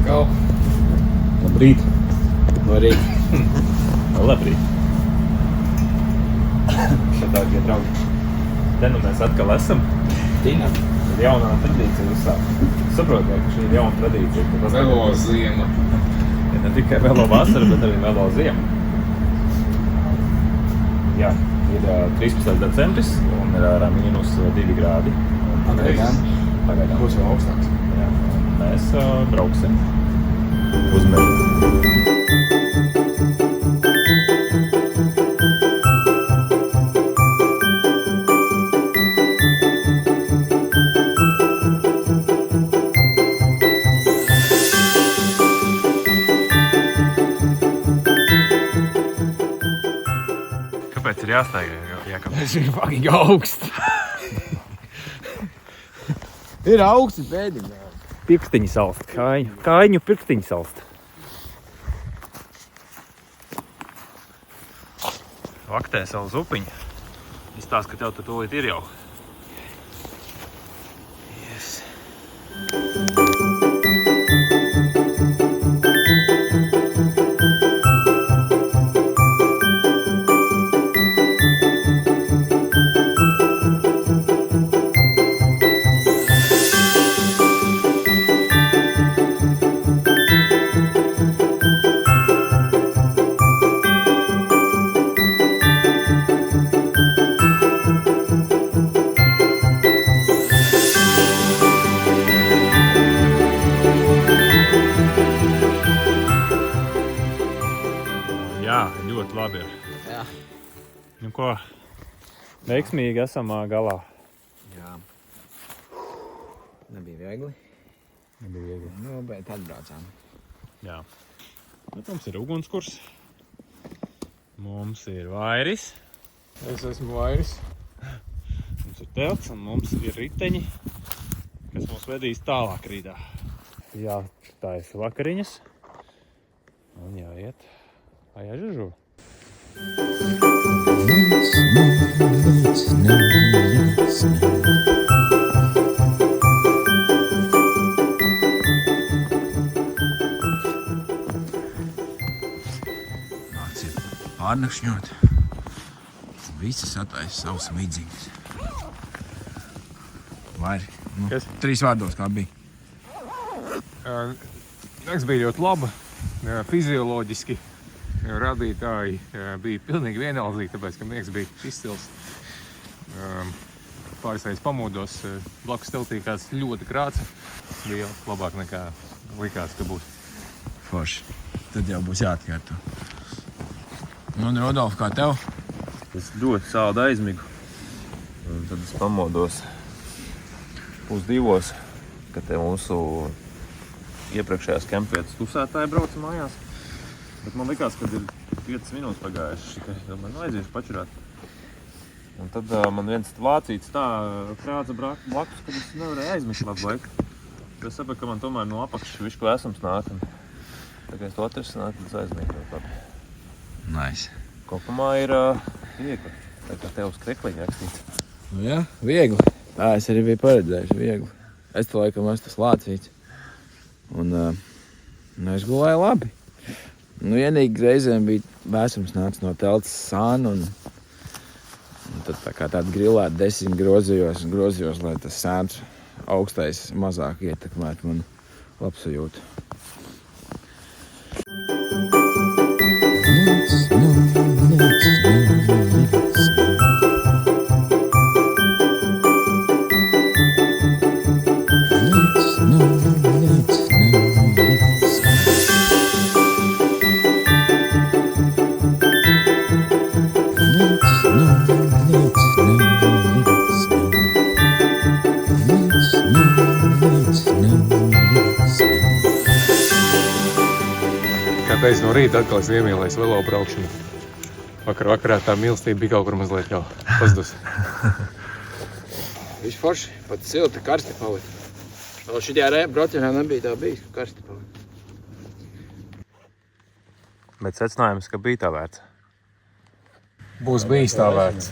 Čau. Labrīt. Labrīt. Labrīt. Dārgie draugi. Te nu mēs atkal esam. Tina. Ir jaunā tradīcija uzsākt. Saprotiet, ka šī ir jauna tradīcija. Velo ziema. Ja ne tikai velo vasara, bet arī velo ziema. Jā, ir 13. decembris un ir ārā -2 grādi. Pagaidām. Būs vēl augstāks. Jā, mēs brauksim uz mežu. Kāpēc ir jāstaigā? Tas ir fucking augsts. Ir augsts pēdiņā. Pirkstiņi salst, kājiņu pirkstiņi salst. Vaktē savu zupiņu. Izstāst, ka tev tur tūlīt ir jau. Yes. Jā, ļoti labi ir. Jā. Nu ko, veiksmīgi esam galā. Jā. Nebija viegli. Nebija viegli. Nu, bet atbraucām. Jā. Bet mums ir ugunskurs. Mums ir vairis. Es esmu vairs. Mums ir telts un mums ir riteņi, kas mūs vedīs tālāk rītā. Jā, taisa vakariņas. Un jāiet. Jāžužu. Nāciet pārnakšņot. Visi sataisa savus midzīgus. Vairi. Nu, Kas? 3 vārdos kā bija. Nakts bija ļoti laba, fizioloģiski rādītāji bija pilnīgi vienaldzīgi, tāpēc, ka miegs bija izcils. Pāris reizes pamodos, blakus teltī kāds ļoti krāts, bija labāk nekā likās, ka būs. Forši. Tad jau būs jāatkārto. Un Rodolf, kā tev? Es ļoti sādu aizmigu. Un tad es pamodos 1:30, kad te mūsu iepriekšējās kempvietas tusētāji brauca mājās. Bet man likās, ka ir 5 minūtes pagājušas, ka man aiziešu pačurāt. Un tad man viens vācīts tā krāca blakus, kad es nevarēju aizmigt labu laiku. Es sapratu, ka man tomēr no apakšas višku esams nāk. Un tā kā es to atrisināju, tad es aizmiegu ļoti labi. Nice. Kopumā ir viegli. Tā kā tev uz krekliņa rakstīts. Nu jā, viegli. Tā es arī biju paredzējuši, viegli. Es te laikam esmu tas lācīts. Un es gulēju labi. Nu, vienīgi reizēm bija vēsums nāca no teltas sāna un tad tā kā tāda grilēta 10 grozījos, lai tas sēns augstais mazāk ietekmētu manu labsajūtu. Kā teicu, no rīta atkal es iemīlēju velo braukšanu. Vakarā tā mīlestība bija kaut kur mazliet jau pazudus. Viņš forši, pat silti, karsti palika. Vēl šitajā braucienā nebija tā bijis, ka karsti palika. Bet secinājums, ka bija tā vērts. Būs bijis tā vērts.